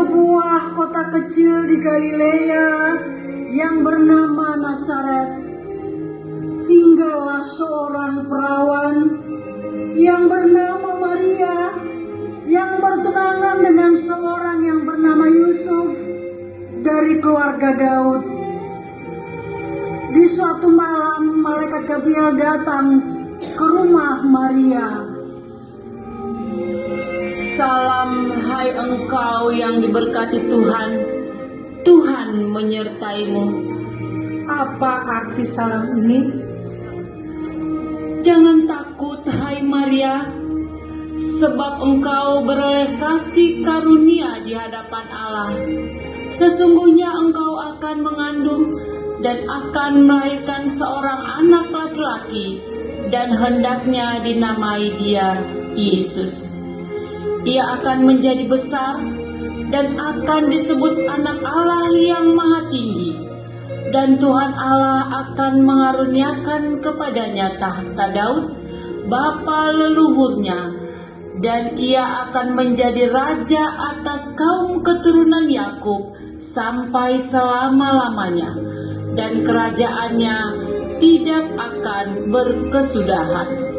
sebuah kota kecil di Galilea yang bernama Nazaret, tinggallah seorang perawan yang bernama Maria yang bertunangan dengan seorang yang bernama Yusuf dari keluarga Daud. Di suatu malam, malaikat Gabriel datang ke rumah Maria. Salam, hai engkau yang diberkati Tuhan, Tuhan menyertaimu. Apa arti salam ini? Jangan takut, hai Maria, sebab engkau beroleh kasih karunia di hadapan Allah. Sesungguhnya engkau akan mengandung dan akan melahirkan seorang anak laki-laki, dan hendaknya dinamai dia Yesus. Ia akan menjadi besar dan akan disebut anak Allah yang maha tinggi. Dan Tuhan Allah akan mengaruniakan kepadanya tahta Daud, bapa leluhurnya. Dan ia akan menjadi raja atas kaum keturunan Yakub sampai selama-lamanya. Dan kerajaannya tidak akan berkesudahan.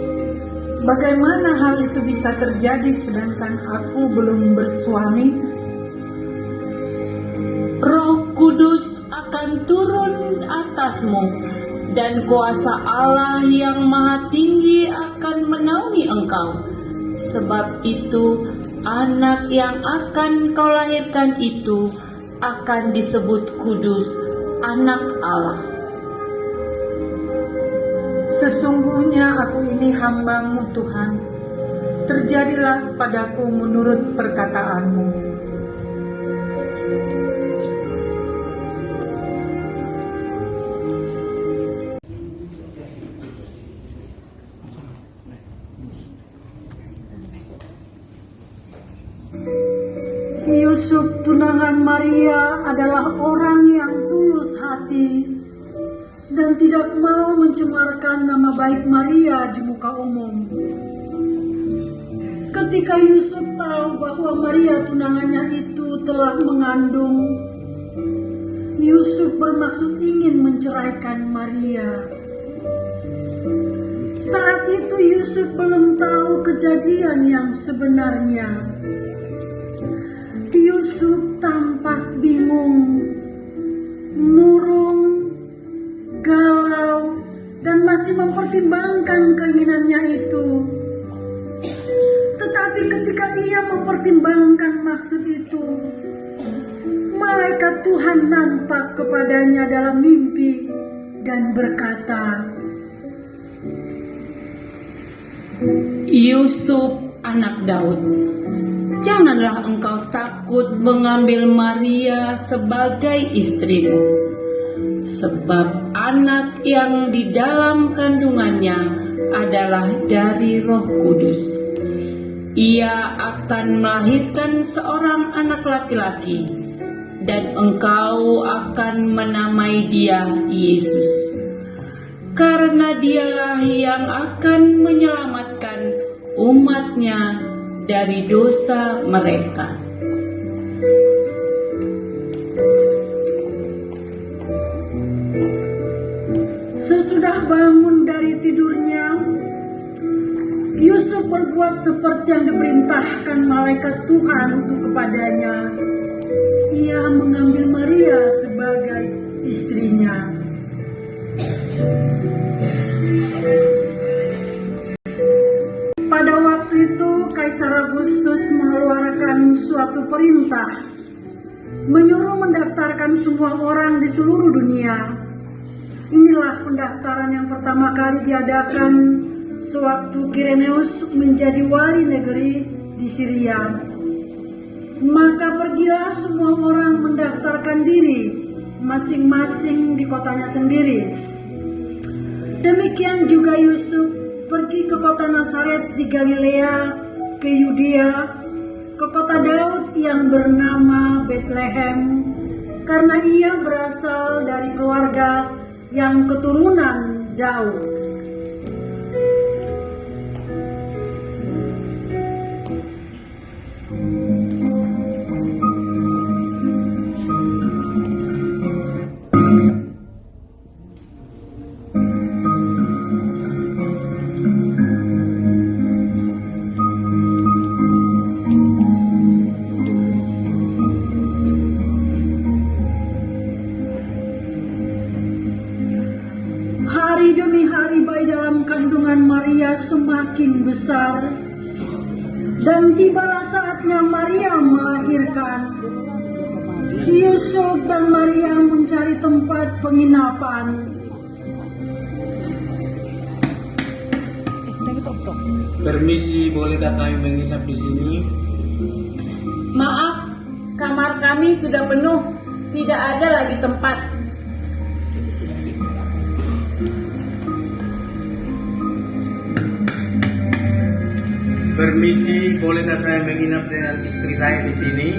Bagaimana hal itu bisa terjadi sedangkan aku belum bersuami? Roh Kudus akan turun atasmu, dan kuasa Allah yang maha tinggi akan menaungi engkau. Sebab itu, anak yang akan kau lahirkan itu akan disebut kudus, anak Allah. Sesungguhnya aku ini hamba-Mu Tuhan, terjadilah padaku menurut perkataanmu. Yusuf tunangan Maria adalah orang yang tulus hati dan tidak mau mencemarkan nama baik Maria di muka umum. Ketika Yusuf tahu bahwa Maria tunangannya itu telah mengandung, Yusuf bermaksud ingin menceraikan Maria. Saat itu Yusuf belum tahu kejadian yang sebenarnya. Yusuf tampak bingung, murung, galau, dan masih mempertimbangkan keinginannya itu. Tetapi ketika ia mempertimbangkan maksud itu, malaikat Tuhan nampak kepadanya dalam mimpi dan berkata, Yusuf, anak Daud, janganlah engkau takut mengambil Maria sebagai istrimu, sebab anak yang di dalam kandungannya adalah dari Roh Kudus. Ia akan melahirkan seorang anak laki-laki, dan engkau akan menamai dia Yesus, karena dialah yang akan menyelamatkan umatnya dari dosa mereka. Sesudah bangun dari tidurnya, Yusuf berbuat seperti yang diperintahkan malaikat Tuhan untuk kepadanya. Ia mengambil Maria sebagai istrinya. Pada waktu itu, Kaisar Agustus mengeluarkan suatu perintah, menyuruh mendaftarkan semua orang di seluruh dunia. Inilah pendaftaran yang pertama kali diadakan sewaktu Kireneus menjadi wali negeri di Syria. Maka pergilah semua orang mendaftarkan diri masing-masing di kotanya sendiri. Demikian juga Yusuf pergi ke kota Nazaret di Galilea, ke Yudea, ke kota Daud yang bernama Betlehem, karena ia berasal dari keluarga yang keturunan Daud. besar, dan tibalah saatnya Maria melahirkan. Yusuf dan Maria mencari tempat penginapan. Permisi, bolehkah kami menginap di sini? Maaf, kamar kami sudah penuh. Tidak ada lagi tempat. Permisi, bolehkah saya menginap dengan istri saya di sini?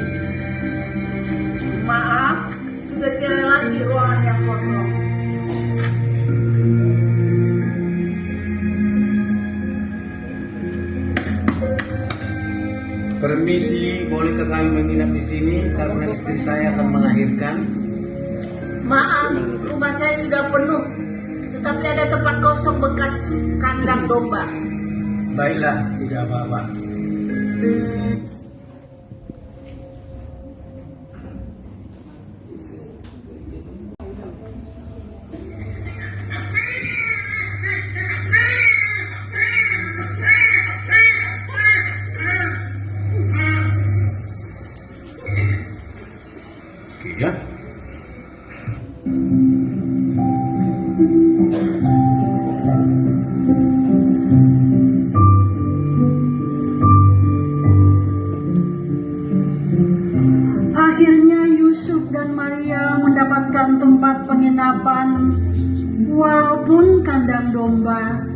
Maaf, sudah tidak ada lagi ruangan yang kosong. Permisi, bolehkah kami menginap di sini karena istri saya akan melahirkan? Maaf, rumah saya sudah penuh. Tetapi ada tempat kosong bekas kandang domba. Baiklah, tidak apa-apa. Ya. Akhirnya Yusuf dan Maria mendapatkan tempat penginapan walaupun kandang domba.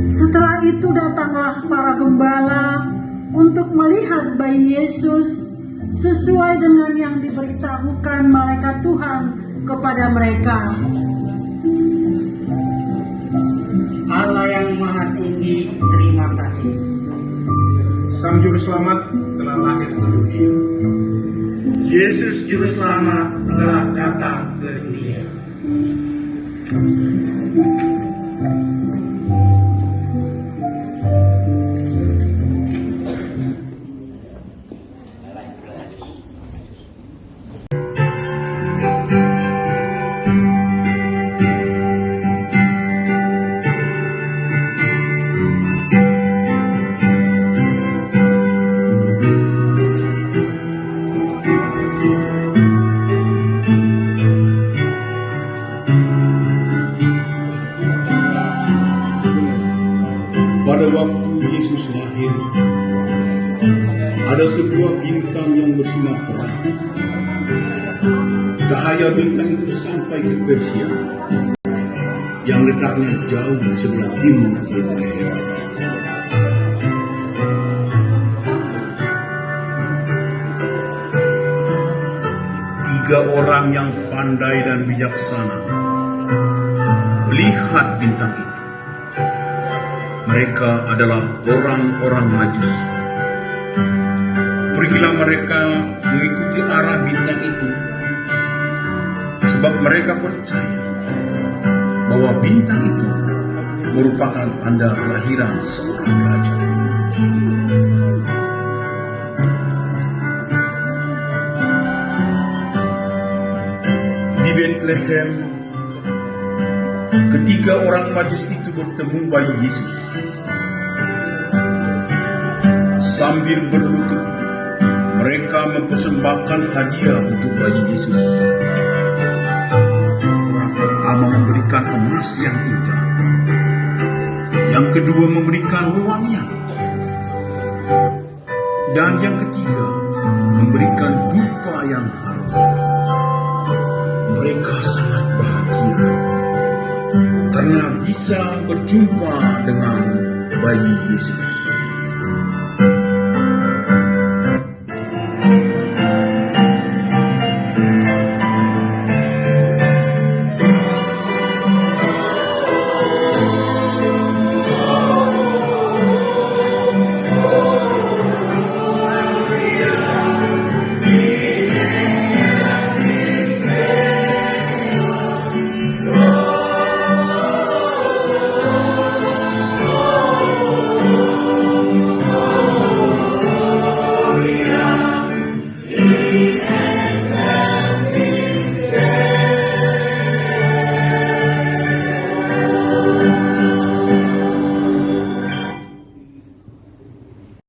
Setelah itu datanglah para gembala untuk melihat bayi Yesus sesuai dengan yang diberitahukan malaikat Tuhan kepada mereka. Allah yang Maha Tinggi, terima kasih. Sang Juru Selamat telah lahir ke dunia. Yesus Juru Selamat telah datang ke dunia. Pada waktu Yesus lahir, ada sebuah bintang yang bersinar terang. Cahaya bintang itu sampai ke Persia, yang letaknya jauh di sebelah timur Betlehem. Tiga orang yang pandai dan bijaksana melihat bintang itu. Mereka adalah orang-orang Majus. Pergilah mereka mengikuti arah bintang itu, sebab mereka percaya bahwa bintang itu merupakan tanda kelahiran seorang raja. Di Betlehem, ketiga orang Majus itu bertemu bayi Yesus. Sambil berlutut, mereka mempersembahkan hadiah untuk bayi Yesus. Orang pertama memberikan emas yang indah, yang kedua memberikan wewangian, dan yang ketiga memberikan dupa yang harum. Mereka sangat bahagia karena bisa berjumpa dengan bayi Yesus.